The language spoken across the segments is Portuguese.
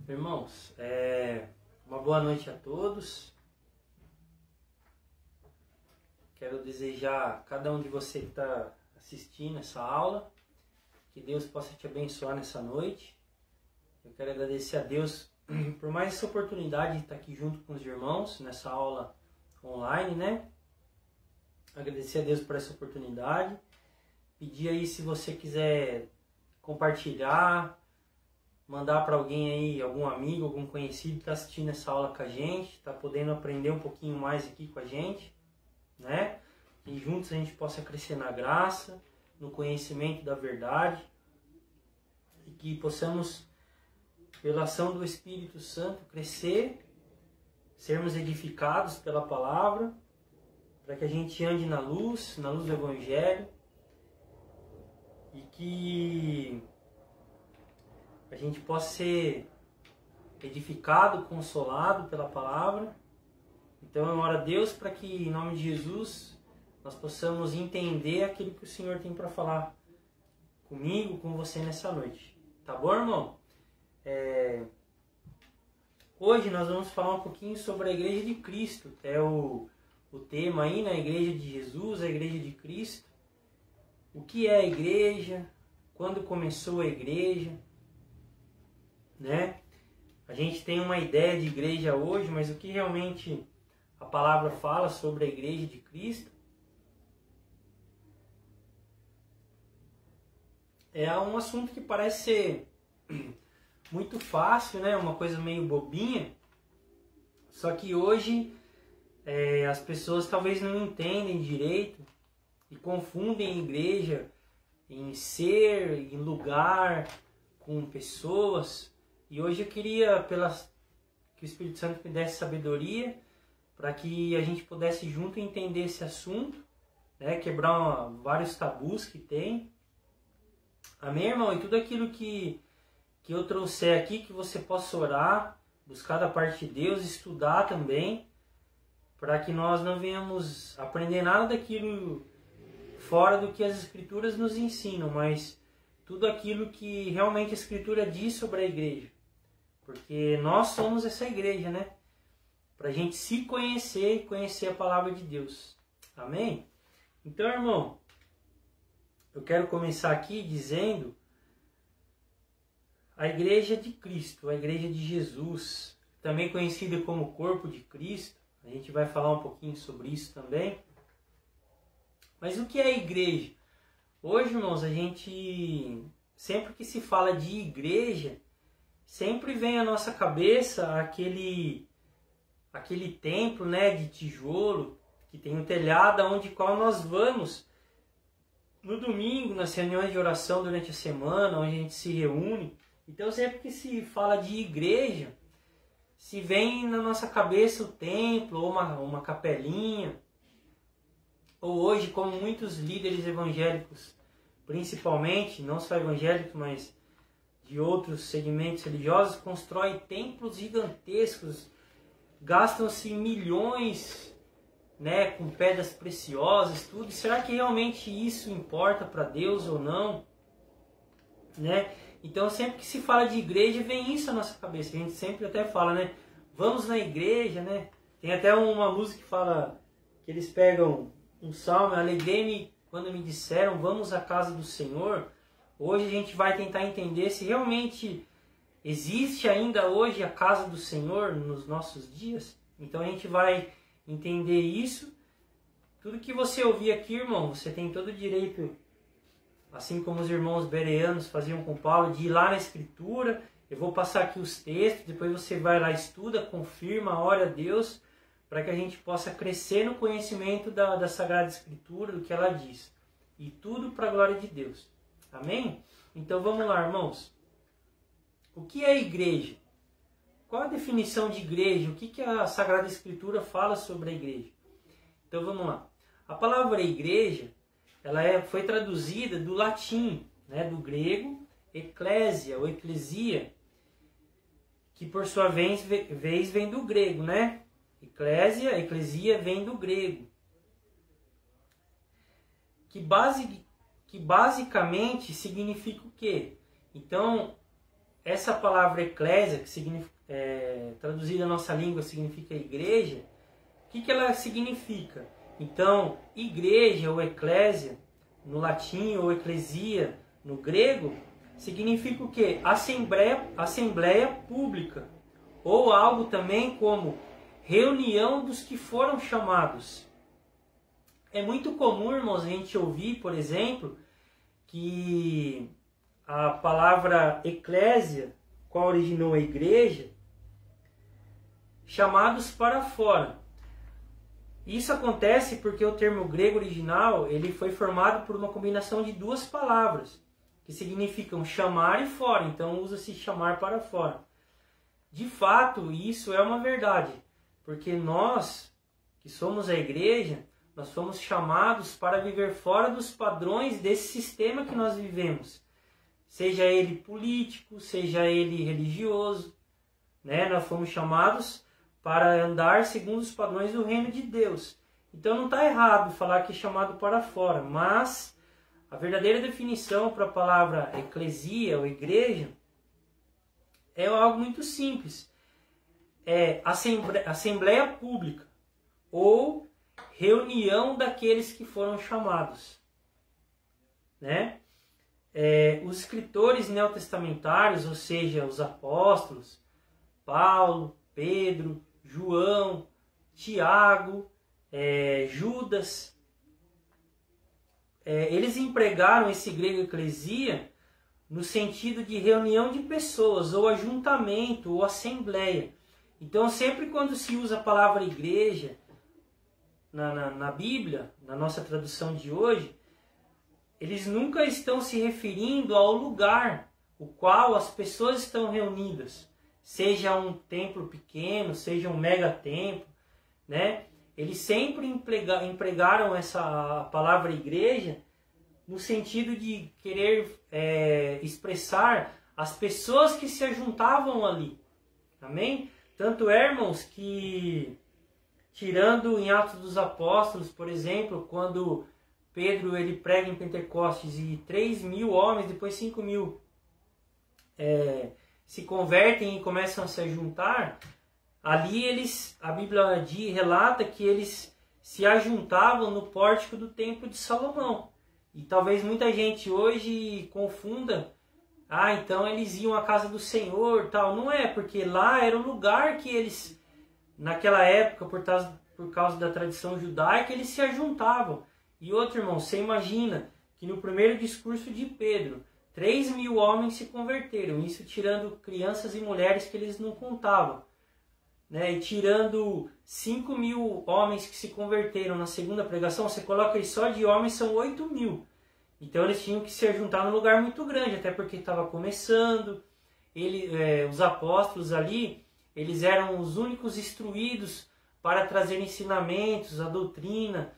Irmãos, uma boa noite a todos. Quero desejar a cada um de vocês que está assistindo essa aula, que Deus possa te abençoar nessa noite. Eu quero agradecer a Deus por mais essa oportunidade de estar aqui junto com os irmãos nessa aula online, né? Agradecer a Deus por essa oportunidade. Pedir aí, se você quiser compartilhar, mandar para alguém aí, algum amigo, algum conhecido que está assistindo essa aula com a gente, está podendo aprender um pouquinho mais aqui com a gente, né? E juntos a gente possa crescer na graça, no conhecimento da verdade, e que possamos, pela ação do Espírito Santo, crescer, sermos edificados pela palavra, para que a gente ande na luz do Evangelho, e que a gente possa ser edificado, consolado pela palavra. Então eu oro a Deus para que, em nome de Jesus, nós possamos entender aquilo que o Senhor tem para falar comigo, com você nessa noite. Tá bom, irmão? Hoje nós vamos falar um pouquinho sobre a Igreja de Cristo. É o tema aí, na Igreja de Jesus, a Igreja de Cristo. O que é a igreja? Quando começou a igreja? Né? A gente tem uma ideia de igreja hoje, mas o que realmente a palavra fala sobre a Igreja de Cristo é um assunto que parece ser muito fácil, né? Uma coisa meio bobinha, só que hoje as pessoas talvez não entendem direito e confundem igreja em ser, em lugar, com pessoas. E hoje eu queria que o Espírito Santo me desse sabedoria para que a gente pudesse junto entender esse assunto, né? Quebrar vários tabus que tem. Amém, irmão? E tudo aquilo que eu trouxer aqui, que você possa orar, buscar da parte de Deus, estudar também, para que nós não venhamos aprender nada daquilo fora do que as Escrituras nos ensinam, mas tudo aquilo que realmente a Escritura diz sobre a igreja. Porque nós somos essa igreja, né? Para a gente se conhecer e conhecer a palavra de Deus. Amém? Então, irmão, eu quero começar aqui dizendo a Igreja de Cristo, a Igreja de Jesus, também conhecida como Corpo de Cristo. A gente vai falar um pouquinho sobre isso também. Mas o que é a igreja? Hoje, irmãos, a gente, sempre que se fala de igreja, sempre vem à nossa cabeça aquele templo, né, de tijolo, que tem um telhado onde qual nós vamos no domingo, nas reuniões de oração durante a semana, onde a gente se reúne. Então, sempre que se fala de igreja, se vem na nossa cabeça o templo, ou uma capelinha. Ou hoje, como muitos líderes evangélicos, principalmente, não só evangélicos, mas de outros segmentos religiosos, constroem templos gigantescos, gastam-se milhões, né, com pedras preciosas, tudo. Será que realmente isso importa para Deus ou não? Né? Então, sempre que se fala de igreja, vem isso à nossa cabeça. A gente sempre até fala, né? Vamos na igreja, né? Tem até uma música que fala que eles pegam um salmo: alegrei-me quando me disseram, vamos à casa do Senhor. Hoje a gente vai tentar entender se realmente existe ainda hoje a casa do Senhor nos nossos dias. Então a gente vai entender isso. Tudo que você ouvir aqui, irmão, você tem todo o direito, assim como os irmãos bereanos faziam com Paulo, de ir lá na Escritura. Eu vou passar aqui os textos, depois você vai lá, estuda, confirma, ora a Deus, para que a gente possa crescer no conhecimento da Sagrada Escritura, do que ela diz. E tudo para a glória de Deus. Amém? Então vamos lá, irmãos. O que é igreja? Qual a definição de igreja? O que a Sagrada Escritura fala sobre a igreja? Então vamos lá. A palavra igreja, ela foi traduzida do latim, né, do grego, eclésia ou eclesia, que por sua vez vem do grego, né? Eclesia vem do grego. Que basicamente significa o quê? Então, essa palavra eclésia, que significa, traduzida na nossa língua significa igreja, o que ela significa? Então, igreja ou eclésia, no latim, ou eclesia, no grego, significa o quê? Assembleia pública. Ou algo também como reunião dos que foram chamados. É muito comum, irmãos, a gente ouvir, por exemplo, que a palavra eclésia, qual originou a igreja, chamados para fora. Isso acontece porque o termo grego original ele foi formado por uma combinação de duas palavras, que significam chamar e fora, então usa-se chamar para fora. De fato, isso é uma verdade, porque nós, que somos a igreja, nós fomos chamados para viver fora dos padrões desse sistema que nós vivemos. Seja ele político, seja ele religioso, né? Nós fomos chamados para andar segundo os padrões do reino de Deus. Então não está errado falar que é chamado para fora, mas a verdadeira definição para a palavra eclesia ou igreja é algo muito simples. É assembleia pública ou reunião daqueles que foram chamados, né? Os escritores neotestamentários, ou seja, os apóstolos, Paulo, Pedro, João, Tiago, Judas, eles empregaram esse grego eclesia no sentido de reunião de pessoas, ou ajuntamento, ou assembleia. Então, sempre quando se usa a palavra igreja na Bíblia, na nossa tradução de hoje, eles nunca estão se referindo ao lugar o qual as pessoas estão reunidas. Seja um templo pequeno, seja um mega templo, né? Eles sempre empregaram essa palavra igreja no sentido de querer expressar as pessoas que se ajuntavam ali. Amém? Tanto é, irmãos, que tirando em Atos dos Apóstolos, por exemplo, quando Pedro ele prega em Pentecostes e 3.000 homens, depois 5.000 se convertem e começam a se juntar, ali a Bíblia relata que eles se ajuntavam no pórtico do Templo de Salomão. E talvez muita gente hoje confunda, então eles iam à casa do Senhor, tal. Não é, porque lá era o lugar que eles, naquela época, por causa da tradição judaica, eles se ajuntavam. E outro, irmão, você imagina que no primeiro discurso de Pedro, 3.000 homens se converteram, isso tirando crianças e mulheres que eles não contavam, né? E tirando 5.000 homens que se converteram na segunda pregação, você coloca aí só de homens, são 8.000. Então eles tinham que se juntar num lugar muito grande, até porque estava começando. Os apóstolos ali, eles eram os únicos instruídos para trazer ensinamentos, a doutrina,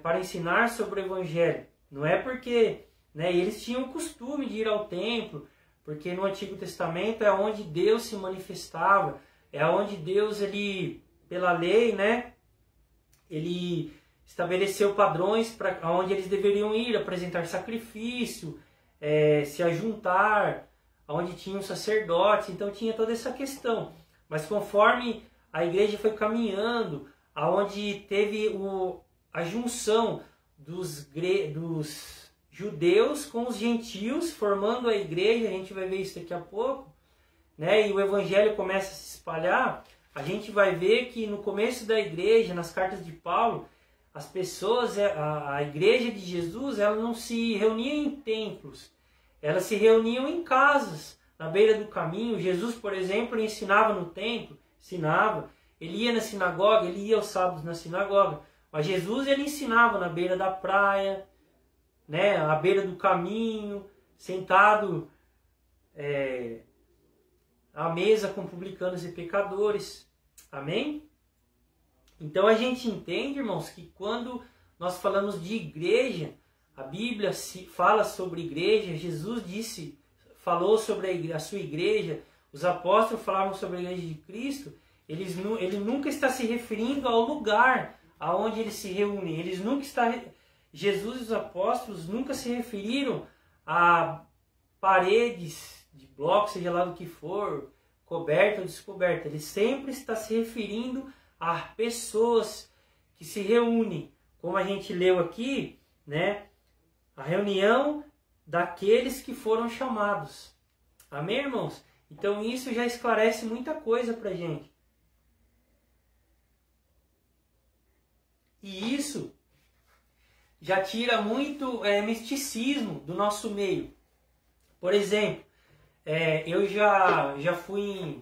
para ensinar sobre o Evangelho. Não é porque eles tinham o costume de ir ao templo, porque no Antigo Testamento é onde Deus se manifestava, é onde Deus, pela lei, ele estabeleceu padrões para onde eles deveriam ir, apresentar sacrifício, se ajuntar, onde tinha um sacerdote, então tinha toda essa questão. Mas conforme a igreja foi caminhando, aonde teve a junção dos judeus com os gentios, formando a igreja, a gente vai ver isso daqui a pouco, e o evangelho começa a se espalhar, a gente vai ver que no começo da igreja, nas cartas de Paulo, as pessoas, a igreja de Jesus, ela não se reunia em templos, elas se reuniam em casas, na beira do caminho. Jesus, por exemplo, ensinava no templo, ele ia na sinagoga, ele ia aos sábados na sinagoga, mas Jesus ele ensinava na beira da praia, à beira do caminho, sentado à mesa com publicanos e pecadores. Amém? Então a gente entende, irmãos, que quando nós falamos de igreja, a Bíblia fala sobre igreja, Jesus falou sobre a sua igreja, os apóstolos falavam sobre a igreja de Cristo, ele nunca está se referindo ao lugar aonde eles se reúnem. Jesus e os apóstolos nunca se referiram a paredes de bloco, seja lá do que for, coberta ou descoberta. Ele sempre está se referindo a pessoas que se reúnem. Como a gente leu aqui, né? A reunião daqueles que foram chamados. Amém, irmãos? Então isso já esclarece muita coisa pra gente. E isso já tira muito misticismo do nosso meio. Por exemplo, eu já fui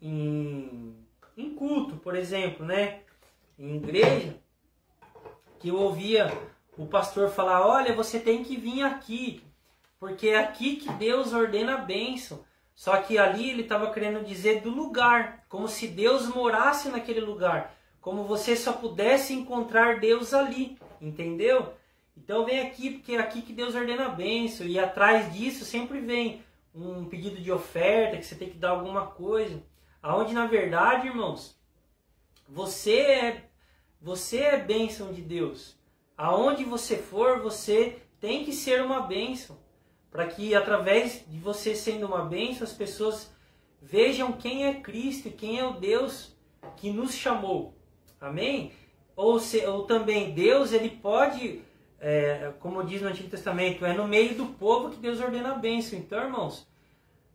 em culto, por exemplo, né? Em igreja, que eu ouvia o pastor falar, olha, você tem que vir aqui, porque é aqui que Deus ordena a bênção. Só que ali ele estava querendo dizer do lugar, como se Deus morasse naquele lugar, como você só pudesse encontrar Deus ali, entendeu? Então vem aqui, porque é aqui que Deus ordena a bênção, e atrás disso sempre vem um pedido de oferta, que você tem que dar alguma coisa, aonde na verdade, irmãos, você é bênção de Deus. Aonde você for, você tem que ser uma bênção, para que através de você sendo uma bênção, as pessoas vejam quem é Cristo e quem é o Deus que nos chamou. Amém? Ou também Deus, ele pode, como diz no Antigo Testamento, é no meio do povo que Deus ordena a bênção. Então, irmãos,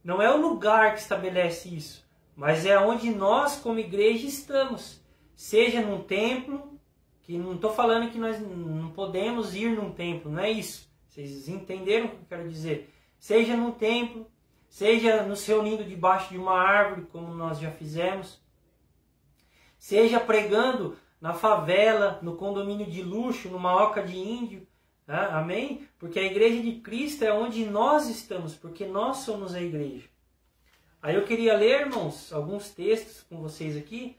não é o lugar que estabelece isso, mas é onde nós, como igreja, estamos. Seja num templo, que não estou falando que nós não podemos ir num templo, não é isso. Vocês entenderam o que eu quero dizer? Seja num templo, seja nos reunindo debaixo de uma árvore, como nós já fizemos, seja pregando na favela, no condomínio de luxo, numa oca de índio, né? Amém? Porque a igreja de Cristo é onde nós estamos, porque nós somos a igreja. Aí eu queria ler, irmãos, alguns textos com vocês aqui,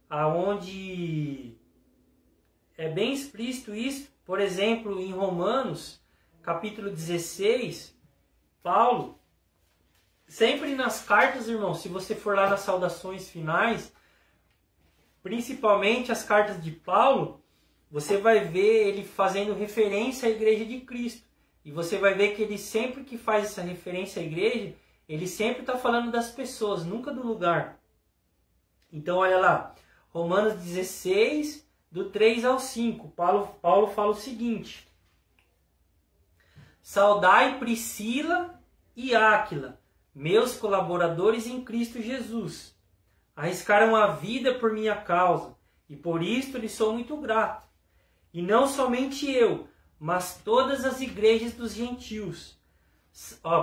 aonde é bem explícito isso. Por exemplo, em Romanos, capítulo 16, Paulo, sempre nas cartas, irmãos, se você for lá nas saudações finais, principalmente as cartas de Paulo, você vai ver ele fazendo referência à igreja de Cristo. E você vai ver que ele sempre que faz essa referência à igreja, ele sempre está falando das pessoas, nunca do lugar. Então olha lá, Romanos 16, do 3 ao 5, Paulo fala o seguinte: saudai Priscila e Áquila, meus colaboradores em Cristo Jesus. Arriscaram a vida por minha causa, e por isto lhes sou muito grato. E não somente eu, mas todas as igrejas dos gentios.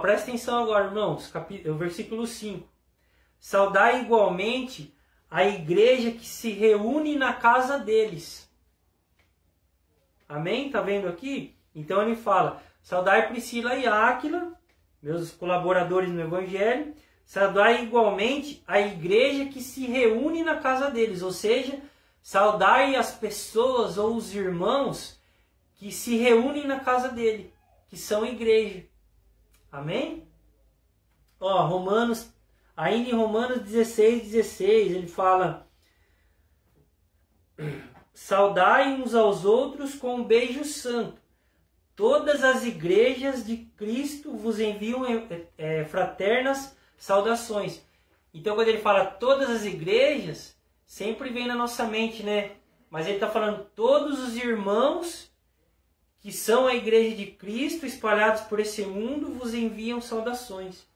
Presta atenção agora, irmãos, o versículo 5. Saudai igualmente a igreja que se reúne na casa deles. Amém? Tá vendo aqui? Então ele fala, saudai Priscila e Áquila, meus colaboradores no Evangelho. Saudai igualmente a igreja que se reúne na casa deles. Ou seja, saudai as pessoas ou os irmãos que se reúnem na casa dele, que são igreja. Amém? Ainda em Romanos 16, ele fala: saudai uns aos outros com um beijo santo. Todas as igrejas de Cristo vos enviam fraternas saudações. Então quando ele fala todas as igrejas, sempre vem na nossa mente, né? Mas ele está falando todos os irmãos que são a igreja de Cristo, espalhados por esse mundo, vos enviam saudações,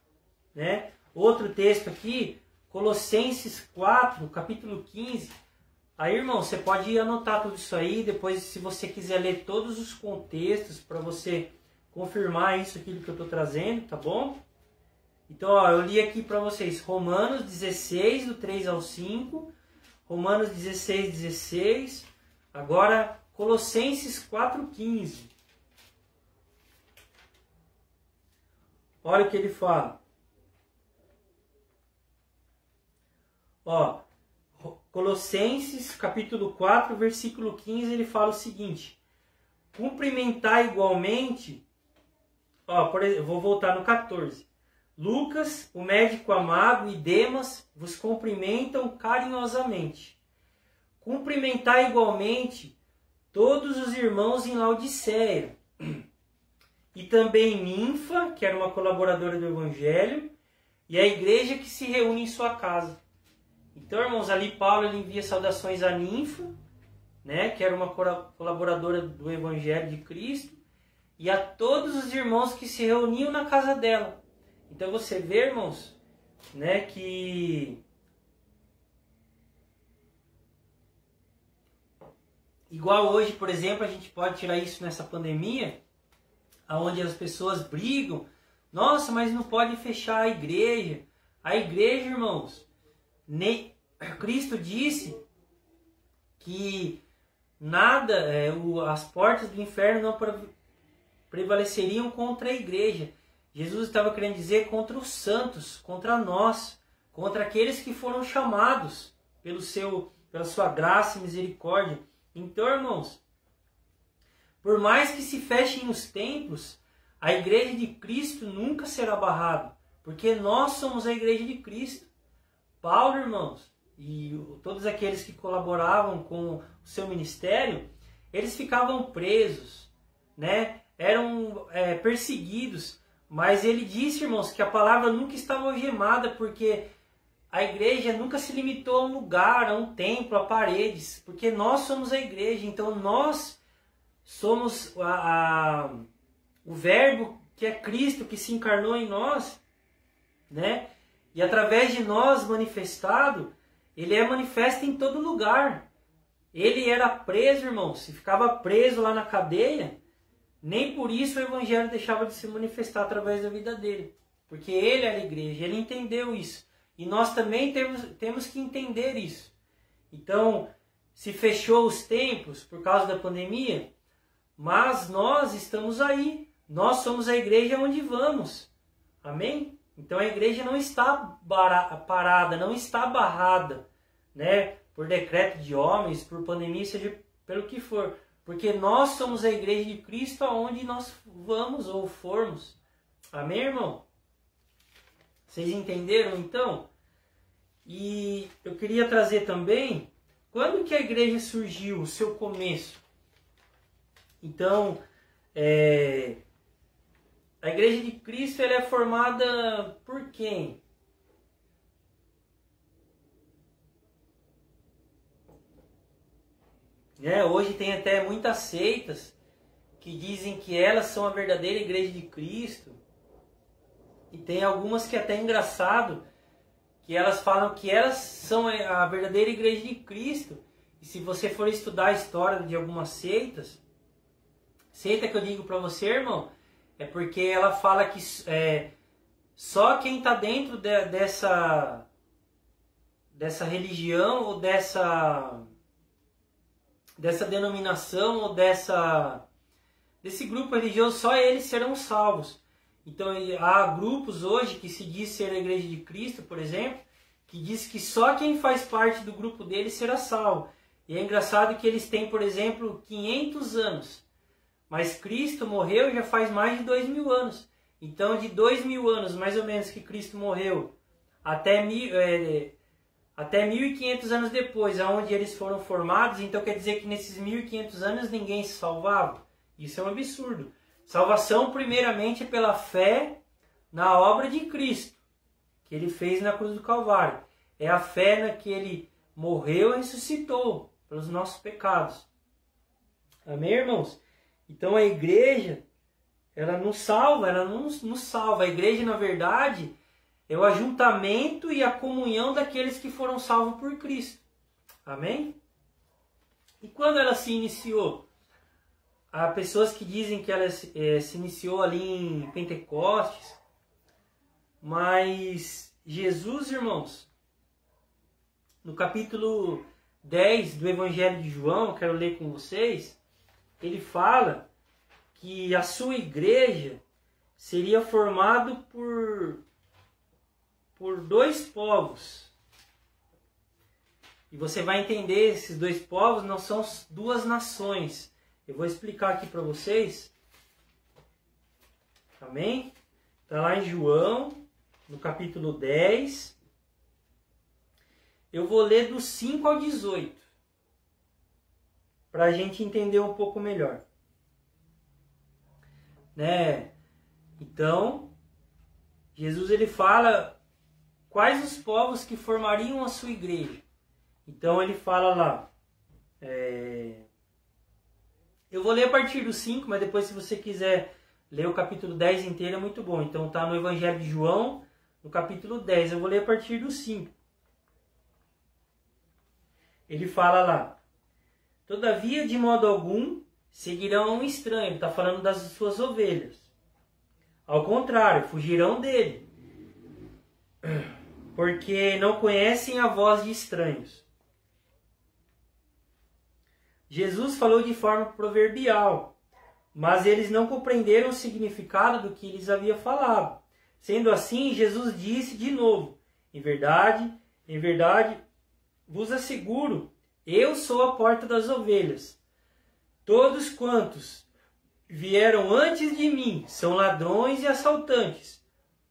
né? Outro texto aqui, Colossenses 4, capítulo 15. Aí, irmão, você pode anotar tudo isso aí, depois, se você quiser ler todos os contextos, para você confirmar isso aqui que eu estou trazendo, tá bom? Então, eu li aqui para vocês, Romanos 16, do 3 ao 5, Romanos 16, 16, agora Colossenses 4, 15. Olha o que ele fala. Colossenses capítulo 4, versículo 15, ele fala o seguinte: cumprimentar igualmente, vou voltar no 14. Lucas, o médico amado, e Demas vos cumprimentam carinhosamente. Cumprimentar igualmente todos os irmãos em Laodiceia. e também Ninfa, que era uma colaboradora do Evangelho, e a igreja que se reúne em sua casa. Então, irmãos, ali Paulo ele envia saudações a Ninfa, né, que era uma colaboradora do Evangelho de Cristo, e a todos os irmãos que se reuniam na casa dela. Então você vê, irmãos, né, que igual hoje, por exemplo, a gente pode tirar isso nessa pandemia, onde as pessoas brigam. Nossa, mas não pode fechar a igreja. A igreja, irmãos, Cristo disse que nada, as portas do inferno não prevaleceriam contra a igreja. Jesus estava querendo dizer contra os santos, contra nós, contra aqueles que foram chamados pela sua graça e misericórdia. Então, irmãos, por mais que se fechem os templos, a igreja de Cristo nunca será barrada, porque nós somos a igreja de Cristo. Paulo, irmãos, e todos aqueles que colaboravam com o seu ministério, eles ficavam presos, né? Eram perseguidos, mas ele disse, irmãos, que a palavra nunca estava algemada, porque a igreja nunca se limitou a um lugar, a um templo, a paredes, porque nós somos a igreja, então nós somos o Verbo que é Cristo, que se encarnou em nós, né? E através de nós manifestado, ele é manifesto em todo lugar. Ele era preso, irmãos, se ficava preso lá na cadeia, nem por isso o evangelho deixava de se manifestar através da vida dele, porque ele era a igreja, ele entendeu isso. E nós também temos que entender isso. Então, se fechou os templos por causa da pandemia, mas nós estamos aí. Nós somos a igreja onde vamos. Amém? Então a igreja não está parada, não está barrada, né? Por decreto de homens, por pandemia, seja pelo que for. Porque nós somos a igreja de Cristo aonde nós vamos ou formos. Amém, irmão? Vocês entenderam então? E eu queria trazer também, quando que a igreja surgiu, o seu começo? Então, a igreja de Cristo ela é formada por quem? Hoje tem até muitas seitas que dizem que elas são a verdadeira igreja de Cristo. E tem algumas que é até engraçado, que elas falam que elas são a verdadeira igreja de Cristo. E se você for estudar a história de algumas seitas, seita que eu digo para você, irmão, é porque ela fala que só quem está dentro dessa religião ou dessa denominação ou desse grupo religioso, só eles serão salvos. Então há grupos hoje que se diz ser a igreja de Cristo, por exemplo, que diz que só quem faz parte do grupo deles será salvo. E é engraçado que eles têm, por exemplo, 500 anos. Mas Cristo morreu já faz mais de 2000 anos. Então de 2000 anos, mais ou menos, que Cristo morreu, até 1500 anos depois, aonde eles foram formados, então quer dizer que nesses 1500 anos ninguém se salvava? Isso é um absurdo. Salvação, primeiramente, é pela fé na obra de Cristo, que ele fez na cruz do Calvário. É a fé na que ele morreu e ressuscitou pelos nossos pecados. Amém, irmãos? Então a igreja, ela nos salva, ela não nos salva. A igreja, na verdade, é o ajuntamento e a comunhão daqueles que foram salvos por Cristo. Amém? E quando ela se iniciou? Há pessoas que dizem que ela se iniciou ali em Pentecostes, mas Jesus, irmãos, no capítulo 10 do Evangelho de João, eu quero ler com vocês, ele fala que a sua igreja seria formada por dois povos. E você vai entender, esses dois povos não são duas nações. Eu vou explicar aqui para vocês. Amém? Está lá em João, no capítulo 10. Eu vou ler do 5 ao 18. Para a gente entender um pouco melhor. né? Então, Jesus ele fala quais os povos que formariam a sua igreja. Então ele fala lá, eu vou ler a partir do 5, mas depois se você quiser ler o capítulo 10 inteiro é muito bom. Então está no Evangelho de João, no capítulo 10, eu vou ler a partir do 5. Ele fala lá, todavia de modo algum seguirão um estranho, ele está falando das suas ovelhas. Ao contrário, fugirão dele, porque não conhecem a voz de estranhos. Jesus falou de forma proverbial, mas eles não compreenderam o significado do que lhes havia falado. Sendo assim, Jesus disse de novo, em verdade, vos asseguro, eu sou a porta das ovelhas. Todos quantos vieram antes de mim são ladrões e assaltantes,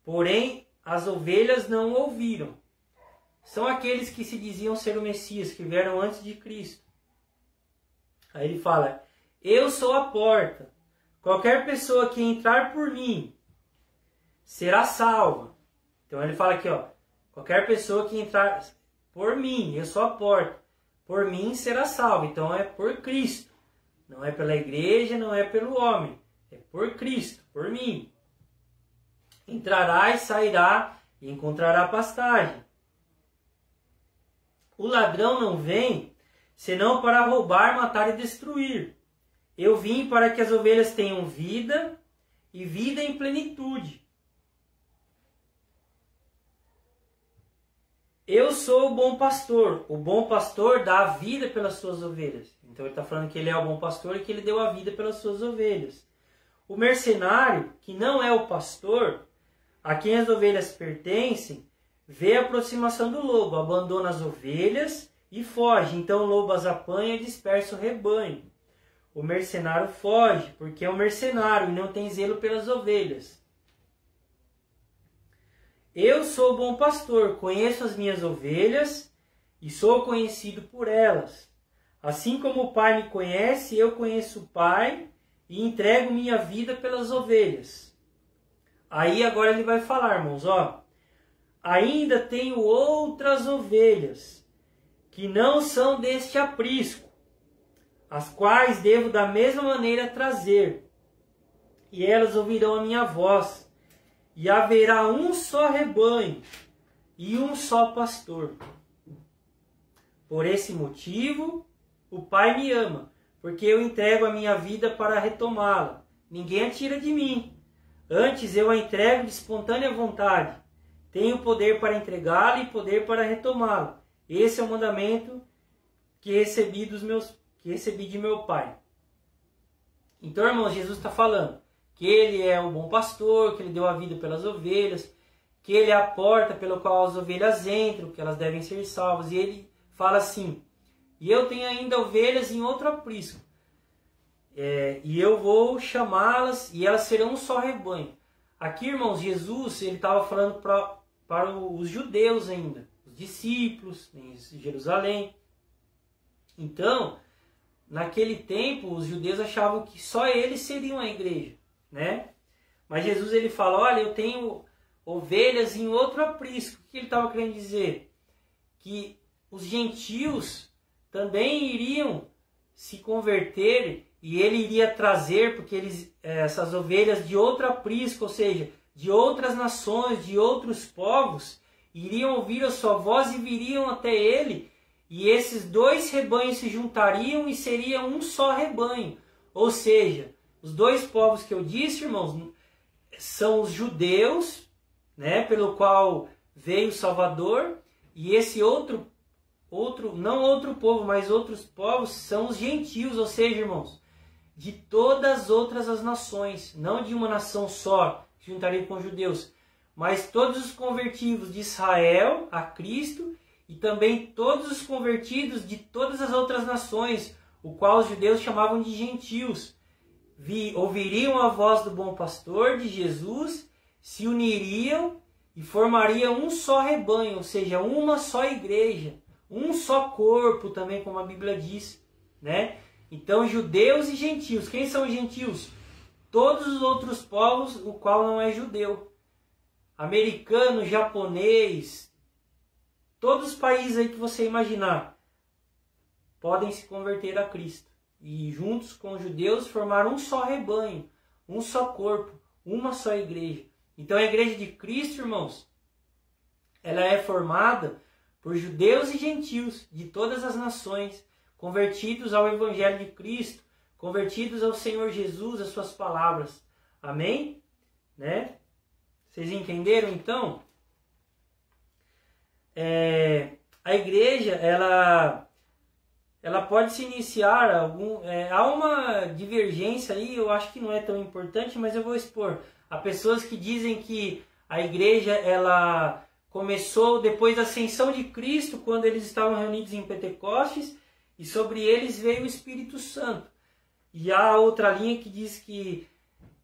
porém as ovelhas não ouviram. São aqueles que se diziam ser o Messias, que vieram antes de Cristo. Aí ele fala, eu sou a porta. Qualquer pessoa que entrar por mim será salva. Então ele fala aqui, qualquer pessoa que entrar por mim, eu sou a porta, por mim será salva. Então é por Cristo. Não é pela igreja, não é pelo homem. É por Cristo, por mim. Entrará e sairá e encontrará pastagem. O ladrão não vem senão para roubar, matar e destruir. Eu vim para que as ovelhas tenham vida e vida em plenitude. Eu sou o bom pastor. O bom pastor dá a vida pelas suas ovelhas. Então ele está falando que ele é o bom pastor e que ele deu a vida pelas suas ovelhas. O mercenário, que não é o pastor, a quem as ovelhas pertencem, vê a aproximação do lobo, abandona as ovelhas e foge. Então o lobo as apanha e dispersa o rebanho. O mercenário foge, porque é um mercenário e não tem zelo pelas ovelhas. Eu sou o bom pastor, conheço as minhas ovelhas e sou conhecido por elas. Assim como o Pai me conhece, eu conheço o Pai e entrego minha vida pelas ovelhas. Aí agora ele vai falar, irmãos, ainda tenho outras ovelhas que não são deste aprisco, as quais devo da mesma maneira trazer, e elas ouvirão a minha voz, e haverá um só rebanho e um só pastor. Por esse motivo, o Pai me ama, porque eu entrego a minha vida para retomá-la. Ninguém a tira de mim. Antes eu a entrego de espontânea vontade. Tenho poder para entregá-la e poder para retomá-la. Esse é o mandamento que recebi de meu Pai. Então, irmãos, Jesus está falando que ele é o bom pastor, que ele deu a vida pelas ovelhas, que ele é a porta pela qual as ovelhas entram, que elas devem ser salvas. E ele fala assim, e eu tenho ainda ovelhas em outro aprisco, e eu vou chamá-las e elas serão um só rebanho. Aqui, irmãos, Jesus ele estava falando para os judeus ainda, os discípulos em Jerusalém. Então, naquele tempo, os judeus achavam que só eles seriam a igreja, né? Mas Jesus ele fala, olha, eu tenho ovelhas em outro aprisco. O que ele estava querendo dizer? Que os gentios também iriam se converter e ele iria trazer, porque essas ovelhas de outro aprisco, ou seja, de outras nações, de outros povos, iriam ouvir a sua voz e viriam até ele, e esses dois rebanhos se juntariam e seria um só rebanho. Ou seja, os dois povos que eu disse, irmãos, são os judeus, né, pelo qual veio o Salvador, e esse não outro povo, mas outros povos são os gentios, ou seja, irmãos, de todas as outras as nações, não de uma nação só, que juntaria com os judeus, mas todos os convertidos de Israel a Cristo e também todos os convertidos de todas as outras nações, o qual os judeus chamavam de gentios, ouviriam a voz do bom pastor, de Jesus, se uniriam e formariam um só rebanho, ou seja, uma só igreja, um só corpo também, como a Bíblia diz, né? Então, judeus e gentios. Quem são os gentios? todos os outros povos, o qual não é judeu. Americano, japonês, todos os países aí que você imaginar podem se converter a Cristo. E juntos com os judeus formaram um só rebanho, um só corpo, uma só igreja. Então a igreja de Cristo, irmãos, ela é formada por judeus e gentios de todas as nações, convertidos ao Evangelho de Cristo, convertidos ao Senhor Jesus, às suas palavras. Amém? Né? Vocês entenderam então? A igreja, ela pode se iniciar há uma divergência aí, eu acho que não é tão importante, mas eu vou expor. Há pessoas que dizem que a igreja ela começou depois da ascensão de Cristo, quando eles estavam reunidos em Pentecostes, e sobre eles veio o Espírito Santo. E há outra linha que diz que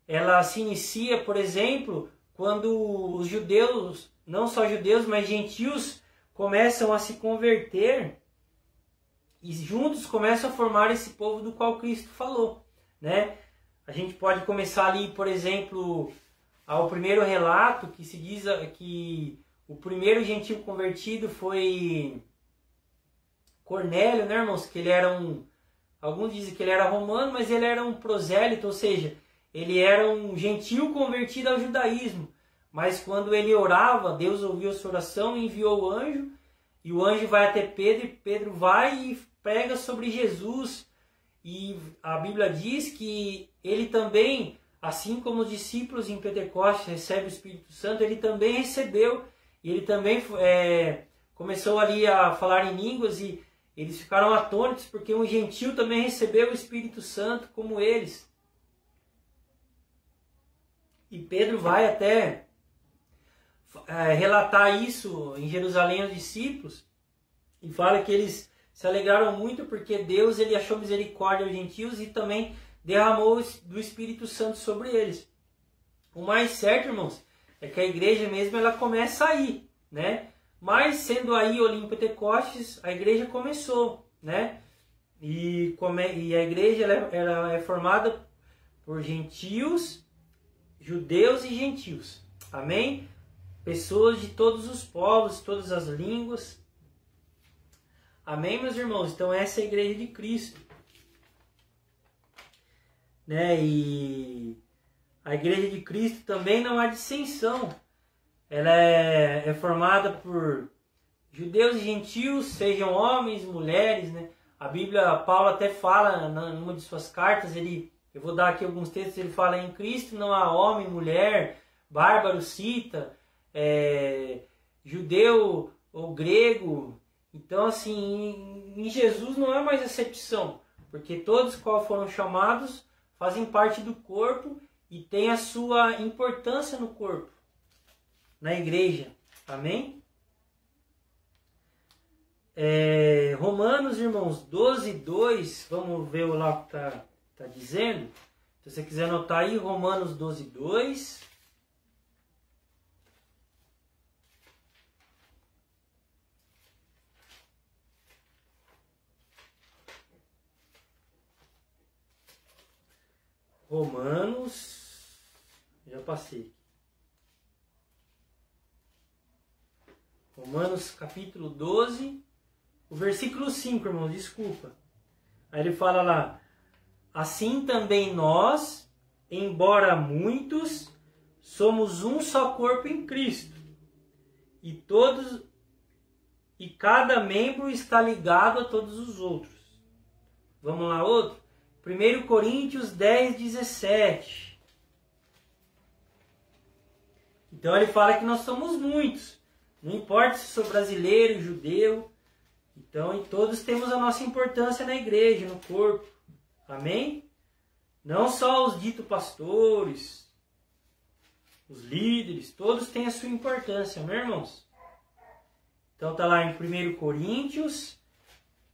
ela se inicia, por exemplo, quando os judeus, não só judeus, mas gentios, começam a se converter e juntos começam a formar esse povo do qual Cristo falou, né? A gente pode começar ali, por exemplo, ao primeiro relato que se diz que o primeiro gentio convertido foi Cornélio, né, irmãos? Que ele era alguns dizem que ele era romano, mas ele era um prosélito, ou seja, ele era um gentio convertido ao judaísmo. Mas quando ele orava, Deus ouviu a sua oração e enviou o anjo. E o anjo vai até Pedro, e Pedro vai e prega sobre Jesus. E a Bíblia diz que ele também, assim como os discípulos em Pentecostes recebem o Espírito Santo, ele também recebeu. E ele também começou ali a falar em línguas e eles ficaram atônitos porque um gentio também recebeu o Espírito Santo como eles. E Pedro vai até relatar isso em Jerusalém aos discípulos e fala que eles se alegraram muito porque Deus ele achou misericórdia aos gentios e também derramou do Espírito Santo sobre eles. O mais certo, irmãos, é que a igreja mesmo ela começa aí, né? Mas sendo aí Olim Pentecostes, a igreja começou, né? E a igreja ela é formada por gentios, judeus e gentios. Amém? Pessoas de todos os povos, todas as línguas. Amém, meus irmãos? Então essa é a igreja de Cristo. Né? E a igreja de Cristo também não há dissensão. Ela é formada por judeus e gentios, sejam homens, mulheres, né? A Bíblia, Paulo até fala numa de suas cartas, eu vou dar aqui alguns textos, ele fala em Cristo não há homem, mulher, bárbaro, cita, judeu ou grego. Então, assim, em Jesus não há mais acepção, porque todos que foram chamados fazem parte do corpo e têm a sua importância no corpo, na igreja. Amém? Romanos, irmãos, 12:2, vamos ver lá o que está dizendo. Se você quiser anotar aí, Romanos 12:2. Romanos, já passei. Romanos capítulo 12, o versículo 5, irmão, desculpa. Aí ele fala lá: assim também nós, embora muitos, somos um só corpo em Cristo, e cada membro está ligado a todos os outros. Vamos lá, outro? 1 Coríntios 10:17. Então ele fala que nós somos muitos. Não importa se sou brasileiro, judeu. Então, todos temos a nossa importância na igreja, no corpo. Amém? Não só os ditos pastores, os líderes, todos têm a sua importância, meus irmãos? Então está lá em 1 Coríntios,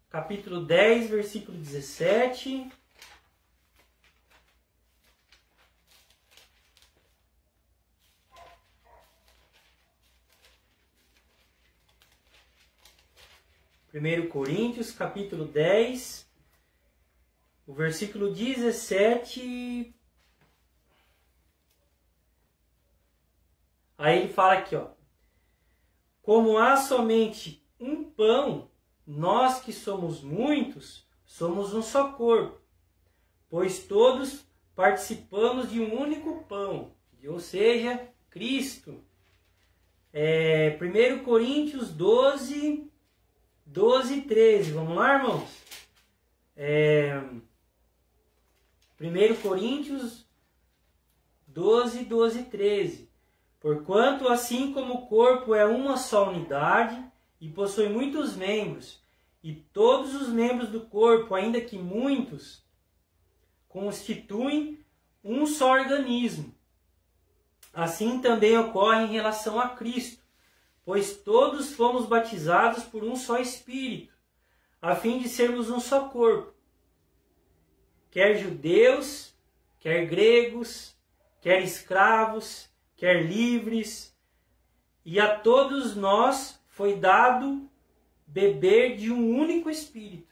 capítulo 10, versículo 17. Primeiro Coríntios, capítulo 10, o versículo 17 Aí ele fala aqui, ó. Como há somente um pão, nós que somos muitos, somos um só corpo, pois todos participamos de um único pão, ou seja, Cristo. 1 Coríntios 12, 13. Vamos lá, irmãos? 1 Coríntios 12, 13. Porquanto, assim como o corpo é uma só unidade e possui muitos membros, e todos os membros do corpo, ainda que muitos, constituem um só organismo. Assim também ocorre em relação a Cristo, pois todos fomos batizados por um só Espírito, a fim de sermos um só corpo. Quer judeus, quer gregos, quer escravos, quer livres, e a todos nós foi dado beber de um único Espírito.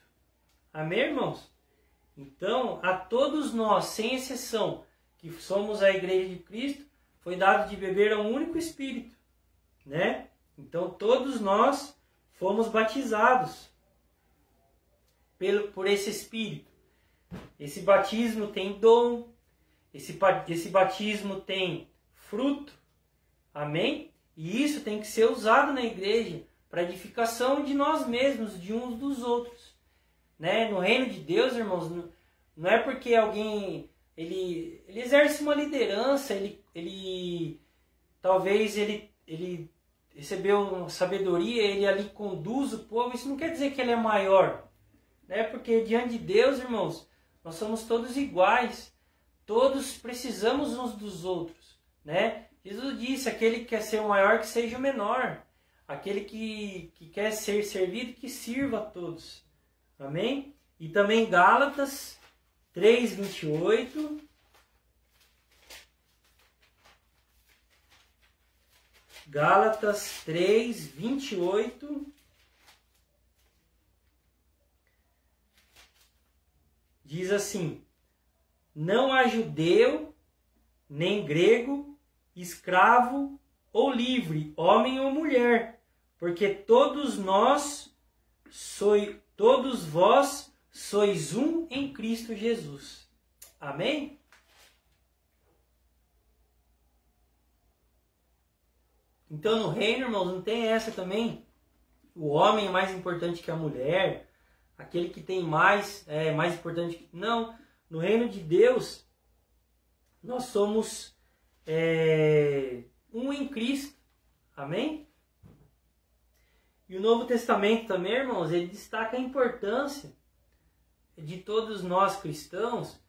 Amém, irmãos? Então, a todos nós, sem exceção, que somos a Igreja de Cristo, foi dado de beber a um único Espírito, né? Então, todos nós fomos batizados por esse Espírito. Esse batismo tem dom, esse batismo tem fruto, amém? E isso tem que ser usado na igreja para edificação de nós mesmos, de uns dos outros, né? No reino de Deus, irmãos, não é porque alguém ele exerce uma liderança, talvez ele recebeu sabedoria, ele ali conduz o povo, isso não quer dizer que ele é maior, né? Porque diante de Deus, irmãos, nós somos todos iguais, todos precisamos uns dos outros, né? Jesus disse, aquele que quer ser o maior, que seja o menor. Aquele que quer ser servido, que sirva a todos. Amém? E também Gálatas 3:28. Gálatas 3:28. Diz assim: não há judeu, nem grego, escravo ou livre, homem ou mulher, porque todos vós sois um em Cristo Jesus. Amém? Então no reino, irmãos, não tem essa também. O homem é mais importante que a mulher, aquele que tem mais é mais importante que... Não, no reino de Deus, nós somos um em Cristo. Amém? E o Novo Testamento também, irmãos, ele destaca a importância de todos nós cristãos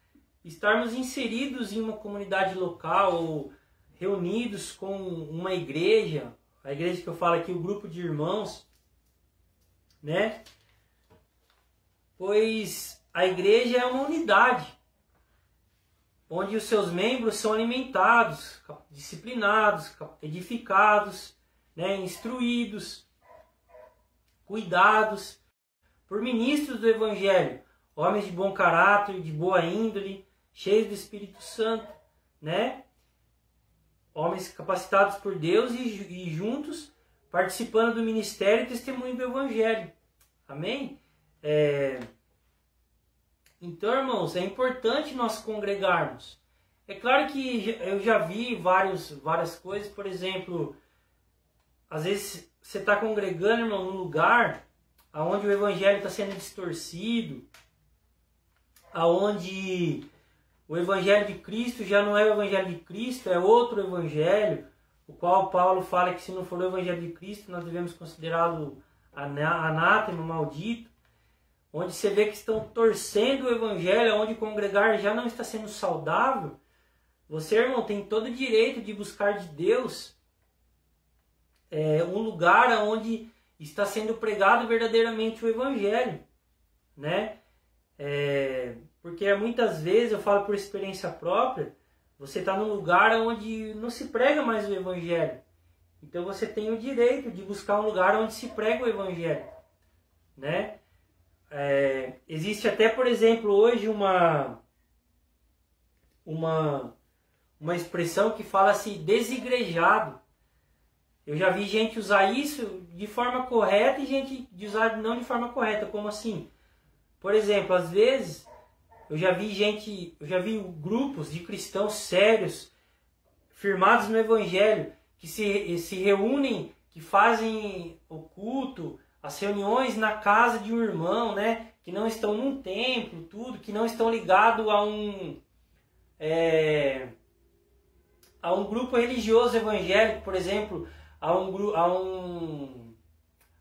estarmos inseridos em uma comunidade local ou reunidos com uma igreja, a igreja que eu falo aqui, o grupo de irmãos, né? Pois a igreja é uma unidade, onde os seus membros são alimentados, disciplinados, edificados, né? Instruídos, cuidados por ministros do Evangelho, homens de bom caráter, de boa índole, cheios do Espírito Santo, né? Homens capacitados por Deus e juntos participando do ministério e testemunho do Evangelho. Amém? Então, irmãos, é importante nós congregarmos. É claro que eu já vi várias coisas, por exemplo, às vezes você está congregando, irmão, num lugar onde o Evangelho está sendo distorcido, aonde o Evangelho de Cristo já não é o Evangelho de Cristo, é outro Evangelho, o qual Paulo fala que se não for o Evangelho de Cristo, nós devemos considerá-lo anátema, maldito, onde você vê que estão torcendo o Evangelho, onde congregar já não está sendo saudável. Você, irmão, tem todo o direito de buscar de Deus um lugar onde está sendo pregado verdadeiramente o Evangelho, né? Porque muitas vezes, eu falo por experiência própria, você está num lugar onde não se prega mais o Evangelho. Então você tem o direito de buscar um lugar onde se prega o Evangelho, né? Existe até, por exemplo, hoje uma expressão que fala assim, desigrejado. Eu já vi gente usar isso de forma correta e gente de usar não de forma correta. Como assim? Por exemplo, às vezes eu já vi grupos de cristãos sérios, firmados no Evangelho, que se reúnem, que fazem o culto, as reuniões na casa de um irmão, né? Que não estão num templo, tudo, que não estão ligados a um grupo religioso evangélico, por exemplo, a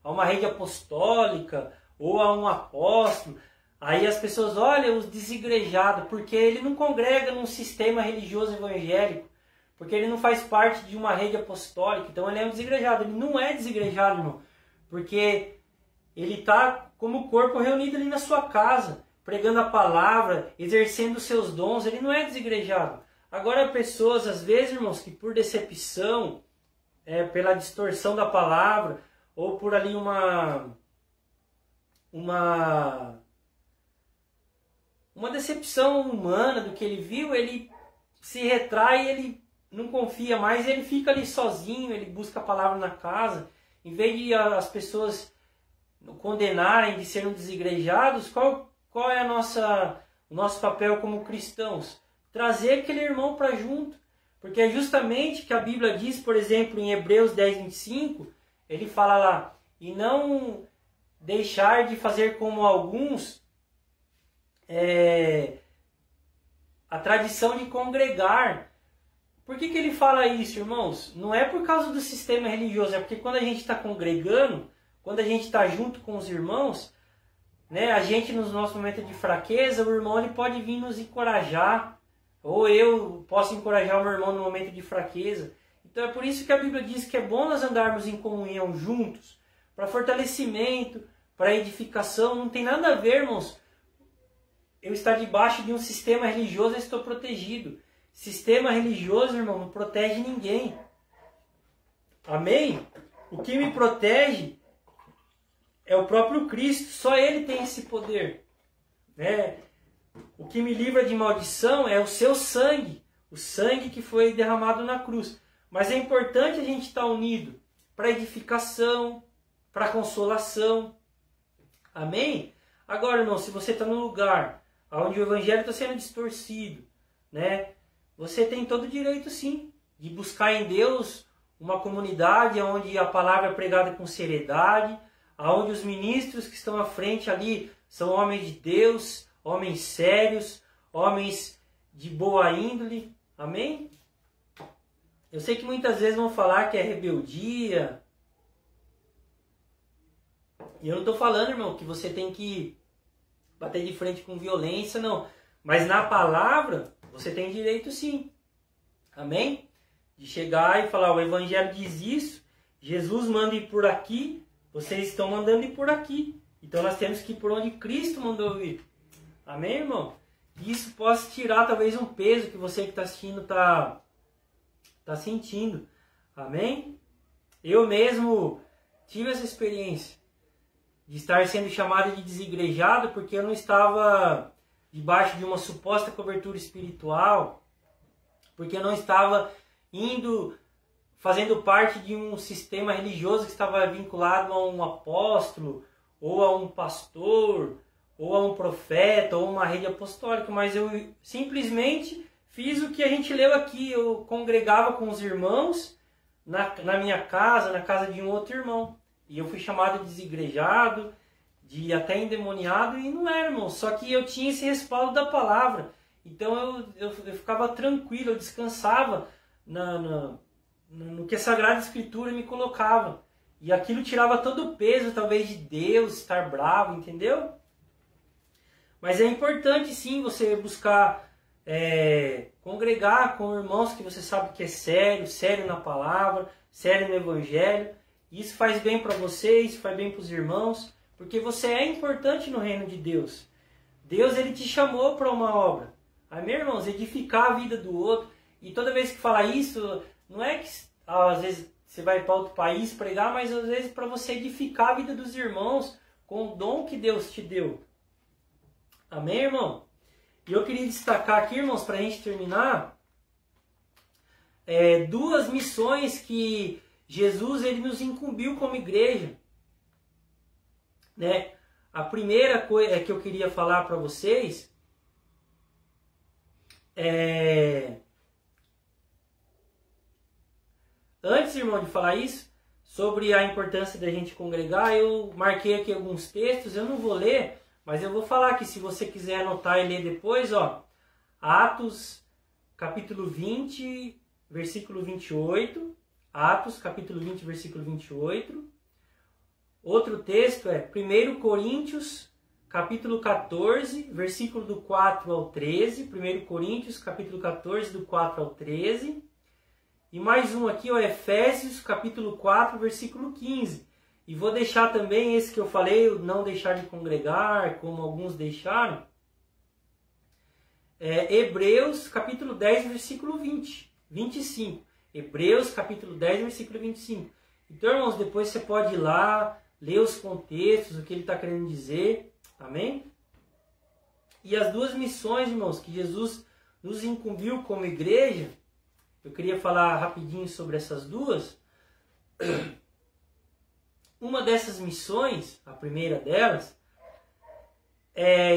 uma rede apostólica ou a um apóstolo. Aí as pessoas olham os desigrejados, porque ele não congrega num sistema religioso evangélico, porque ele não faz parte de uma rede apostólica, então ele é um desigrejado. Ele não é desigrejado, irmão, porque ele está como corpo reunido ali na sua casa, pregando a palavra, exercendo os seus dons. Ele não é desigrejado. Agora, pessoas, às vezes, irmãos, que por decepção, pela distorção da palavra, ou por ali uma decepção humana do que ele viu, ele se retrai, ele não confia mais, ele fica ali sozinho, ele busca a palavra na casa. Em vez de as pessoas condenarem de serem desigrejados, qual é o nosso papel como cristãos? Trazer aquele irmão para junto. Porque é justamente que a Bíblia diz, por exemplo, em Hebreus 10, 25, ele fala lá, e não deixar de fazer como alguns, a tradição de congregar. Por que ele fala isso, irmãos? Não é por causa do sistema religioso, é porque quando a gente está congregando, quando a gente está junto com os irmãos, né, a gente, nos nossos momentos de fraqueza, o irmão ele pode vir nos encorajar, ou eu posso encorajar o meu irmão no momento de fraqueza. Então é por isso que a Bíblia diz que é bom nós andarmos em comunhão juntos, para fortalecimento, para edificação. Não tem nada a ver, irmãos, eu estar debaixo de um sistema religioso, eu estou protegido. Sistema religioso, irmão, não protege ninguém. Amém? O que me protege é o próprio Cristo. Só Ele tem esse poder, né? O que me livra de maldição é o seu sangue. O sangue que foi derramado na cruz. Mas é importante a gente estar unido para edificação, para consolação. Amém? Agora, irmão, se você está num lugar onde o evangelho está sendo distorcido, né? Você tem todo o direito, sim, de buscar em Deus uma comunidade onde a palavra é pregada com seriedade, onde os ministros que estão à frente ali são homens de Deus, homens sérios, homens de boa índole. Amém? Eu sei que muitas vezes vão falar que é rebeldia. E eu não estou falando, irmão, que você tem que bater de frente com violência, não. Mas na palavra, você tem direito sim. Amém? De chegar e falar, o evangelho diz isso, Jesus manda ir por aqui, vocês estão mandando ir por aqui. Então nós temos que ir por onde Cristo mandou ir. Amém, irmão? Isso possa tirar talvez um peso que você que está assistindo está sentindo. Amém? Eu mesmo tive essa experiência de estar sendo chamado de desigrejado porque eu não estava debaixo de uma suposta cobertura espiritual, porque eu não estava fazendo parte de um sistema religioso que estava vinculado a um apóstolo, ou a um pastor, ou a um profeta, ou uma rede apostólica, mas eu simplesmente fiz o que a gente leu aqui. Eu congregava com os irmãos na minha casa, na casa de um outro irmão. E eu fui chamado de desigrejado, de até endemoniado, e não era, irmão. Só que eu tinha esse respaldo da palavra. Então eu ficava tranquilo, eu descansava no que a Sagrada Escritura me colocava. E aquilo tirava todo o peso, talvez, de Deus, estar bravo, entendeu? Mas é importante, sim, você buscar congregar com irmãos que você sabe que é sério na palavra, sério no Evangelho. Isso faz bem para você, isso faz bem para os irmãos, porque você é importante no reino de Deus. Deus, ele te chamou para uma obra. Amém, irmãos? Edificar a vida do outro. E toda vez que fala isso, não é que às vezes você vai para outro país pregar, mas às vezes para você edificar a vida dos irmãos com o dom que Deus te deu. Amém, irmão? E eu queria destacar aqui, irmãos, para a gente terminar, duas missões que Jesus ele nos incumbiu como igreja, né? A primeira coisa que eu queria falar para vocês antes, irmão, de falar isso, sobre a importância da gente congregar, eu marquei aqui alguns textos, eu não vou ler, mas eu vou falar que se você quiser anotar e ler depois, ó, Atos capítulo 20, versículo 28, Atos capítulo 20, versículo 28. Outro texto é 1 Coríntios capítulo 14, versículo do 4 ao 13. 1 Coríntios capítulo 14, do 4 ao 13. E mais um aqui, ó, Efésios capítulo 4, versículo 15. E vou deixar também esse que eu falei, o não deixar de congregar, como alguns deixaram. Hebreus capítulo 10, versículo 25. Hebreus capítulo 10, versículo 25. Então, irmãos, depois você pode ir lá, ler os contextos, o que ele está querendo dizer. Amém? E as duas missões, irmãos, que Jesus nos incumbiu como igreja, eu queria falar rapidinho sobre essas duas. Uma dessas missões, a primeira delas,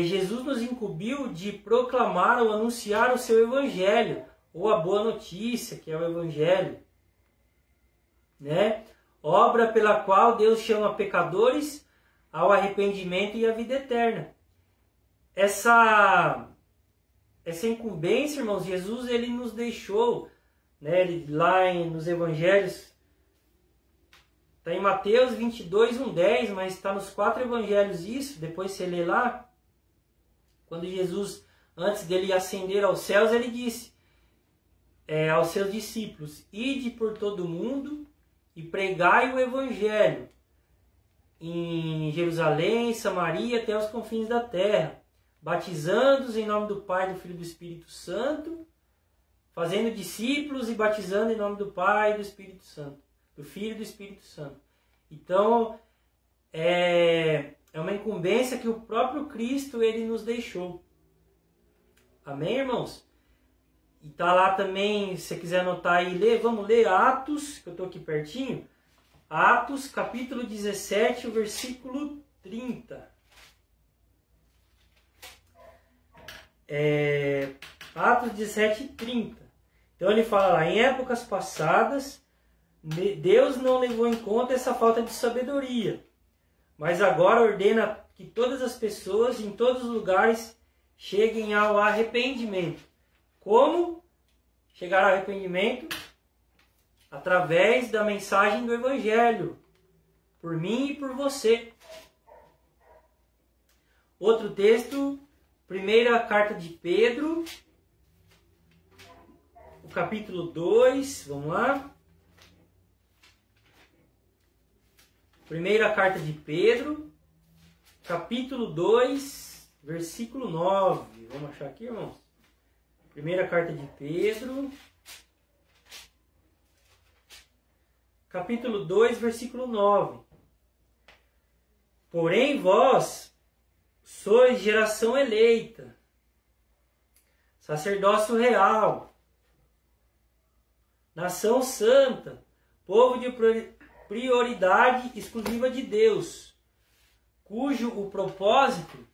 Jesus nos incumbiu de proclamar ou anunciar o seu evangelho, ou a boa notícia, que é o evangelho, né? Obra pela qual Deus chama pecadores ao arrependimento e à vida eterna. Essa incumbência, irmãos, Jesus ele nos deixou, né? Lá nos evangelhos, está em Mateus 22, 1:10, mas está nos 4 evangelhos isso, depois você lê lá, quando Jesus, antes dele ascender aos céus, ele disse aos seus discípulos: ide por todo o mundo e pregai o evangelho em Jerusalém, Samaria, até os confins da terra, batizando-os em nome do Pai, do Filho e do Espírito Santo, fazendo discípulos e batizando em nome do Pai e do Espírito Santo, do Filho e do Espírito Santo. Então, é uma incumbência que o próprio Cristo ele nos deixou. Amém, irmãos? E tá lá também, se você quiser anotar e ler, vamos ler Atos, que eu estou aqui pertinho. Atos, capítulo 17, o versículo 30. Atos 17, 30. Então ele fala lá: em épocas passadas, Deus não levou em conta essa falta de sabedoria, mas agora ordena que todas as pessoas, em todos os lugares, cheguem ao arrependimento. Como chegar ao arrependimento? Através da mensagem do Evangelho, por mim e por você. Outro texto, primeira carta de Pedro, o capítulo 2, vamos lá. Primeira carta de Pedro, capítulo 2, versículo 9. Vamos achar aqui, irmãos? Primeira carta de Pedro, capítulo 2, versículo 9. Porém vós sois geração eleita, sacerdócio real, nação santa, povo de prioridade exclusiva de Deus, cujo o propósito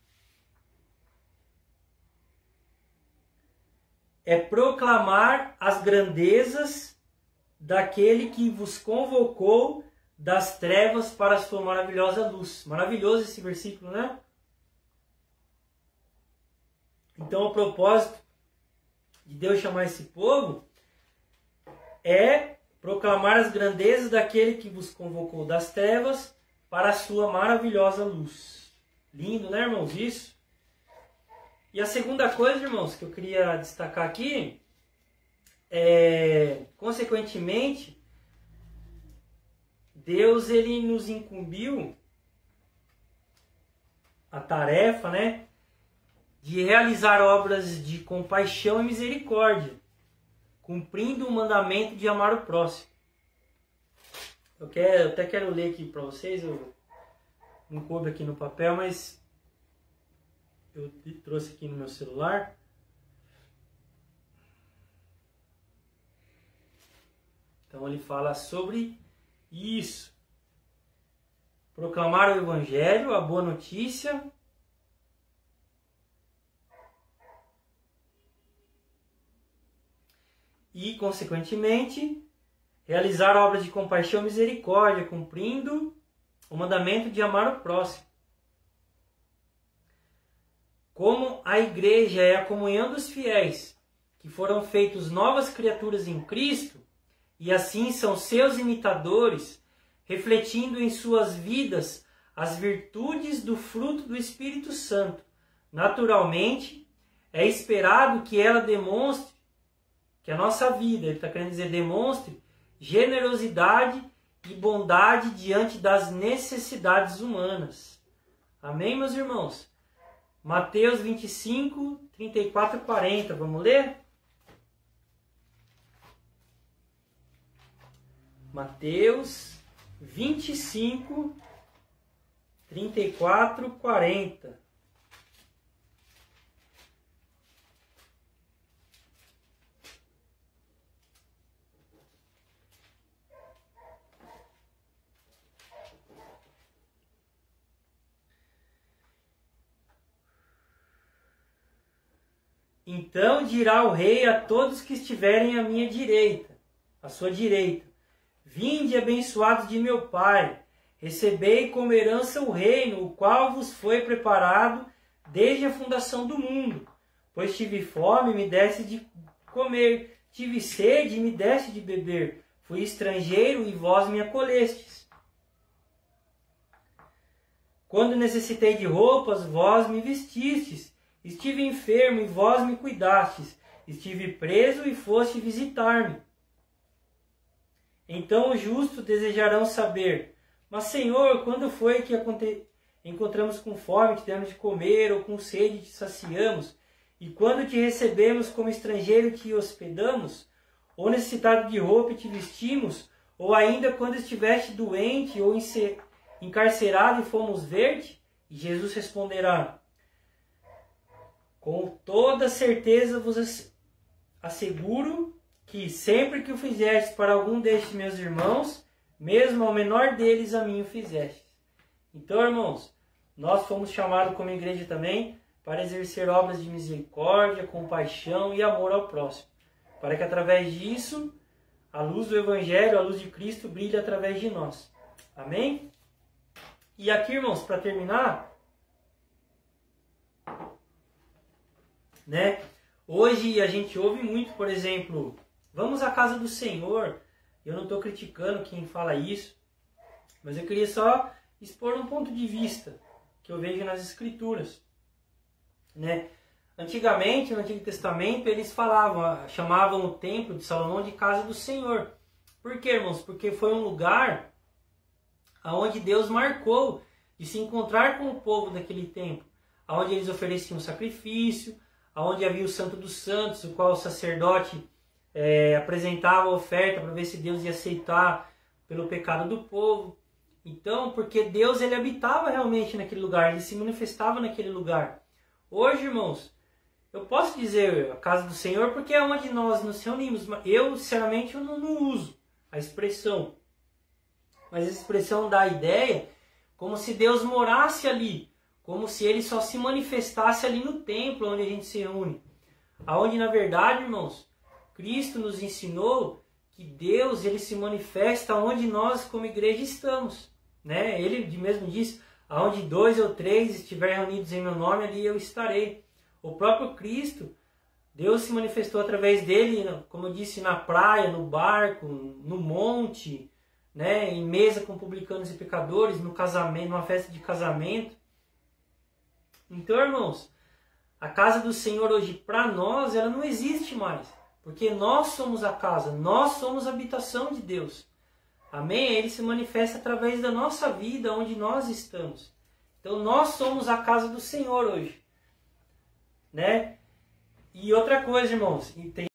é proclamar as grandezas daquele que vos convocou das trevas para a sua maravilhosa luz. Maravilhoso esse versículo, né? Então o propósito de Deus chamar esse povo é proclamar as grandezas daquele que vos convocou das trevas para a sua maravilhosa luz. Lindo, né, irmãos? Isso. E a segunda coisa, irmãos, que eu queria destacar aqui consequentemente, Deus ele nos incumbiu a tarefa, né, de realizar obras de compaixão e misericórdia, cumprindo o mandamento de amar o próximo. Eu até quero ler aqui para vocês, eu não coube aqui no papel, mas eu trouxe aqui no meu celular. Então ele fala sobre Isso. Proclamar o Evangelho, a boa notícia. E, consequentemente, realizar obras de compaixão e misericórdia, cumprindo o mandamento de amar o próximo. Como a igreja é a comunhão dos fiéis, que foram feitos novas criaturas em Cristo, e assim são seus imitadores, refletindo em suas vidas as virtudes do fruto do Espírito Santo. Naturalmente, é esperado que ela demonstre, que a nossa vida, ele está querendo dizer, demonstre generosidade e bondade diante das necessidades humanas. Amém, meus irmãos? Mateus 25, 34 e 40. Vamos ler? Mateus 25, 34, 40. Então dirá o rei a todos que estiverem à minha direita, à sua direita: vinde, abençoados de meu Pai, recebei como herança o reino, o qual vos foi preparado desde a fundação do mundo. Pois tive fome, me deste de comer, tive sede, me deste de beber, fui estrangeiro e vós me acolhestes. Quando necessitei de roupas, vós me vestistes. Estive enfermo e vós me cuidastes. Estive preso e foste visitar-me. Então os justos desejarão saber: mas, Senhor, quando foi que encontramos com fome, que demos de comer, ou com sede, te saciamos? E quando te recebemos como estrangeiro, te hospedamos? Ou necessitado de roupa e te vestimos? Ou ainda quando estiveste doente ou encarcerado e fomos ver-te? E Jesus responderá: com toda certeza vos asseguro que sempre que o fizestes para algum destes meus irmãos, mesmo ao menor deles a mim o fizestes. Então, irmãos, nós fomos chamados como igreja também para exercer obras de misericórdia, compaixão e amor ao próximo, para que através disso a luz do Evangelho, a luz de Cristo brilhe através de nós. Amém? E aqui, irmãos, para terminar, hoje a gente ouve muito, por exemplo, vamos à casa do Senhor. Eu não estou criticando quem fala isso, mas eu queria só expor um ponto de vista que eu vejo nas Escrituras. Antigamente, no Antigo Testamento, eles chamavam o templo de Salomão de casa do Senhor. Por quê, irmãos? Porque foi um lugar onde Deus marcou de se encontrar com o povo daquele tempo, onde eles ofereciam sacrifício, onde havia o Santo dos Santos, o qual o sacerdote apresentava a oferta para ver se Deus ia aceitar pelo pecado do povo. Então, porque Deus ele habitava realmente naquele lugar, ele se manifestava naquele lugar. Hoje, irmãos, eu posso dizer a casa do Senhor porque é onde nós nos reunimos, mas eu, sinceramente, eu não uso a expressão. Mas a expressão dá a ideia como se Deus morasse ali, como se ele só se manifestasse ali no templo onde a gente se reúne. Aonde, na verdade, irmãos, Cristo nos ensinou que Deus ele se manifesta onde nós, como igreja, estamos. Ele mesmo diz: aonde 2 ou 3 estiverem reunidos em meu nome, ali eu estarei. O próprio Cristo, Deus se manifestou através dele, como eu disse, na praia, no barco, no monte, em mesa com publicanos e pecadores, no casamento, numa festa de casamento. Então, irmãos, a casa do Senhor hoje, para nós, ela não existe mais. Porque nós somos a casa, nós somos a habitação de Deus. Amém? Ele se manifesta através da nossa vida, onde nós estamos. Então, nós somos a casa do Senhor hoje. E outra coisa, irmãos, tem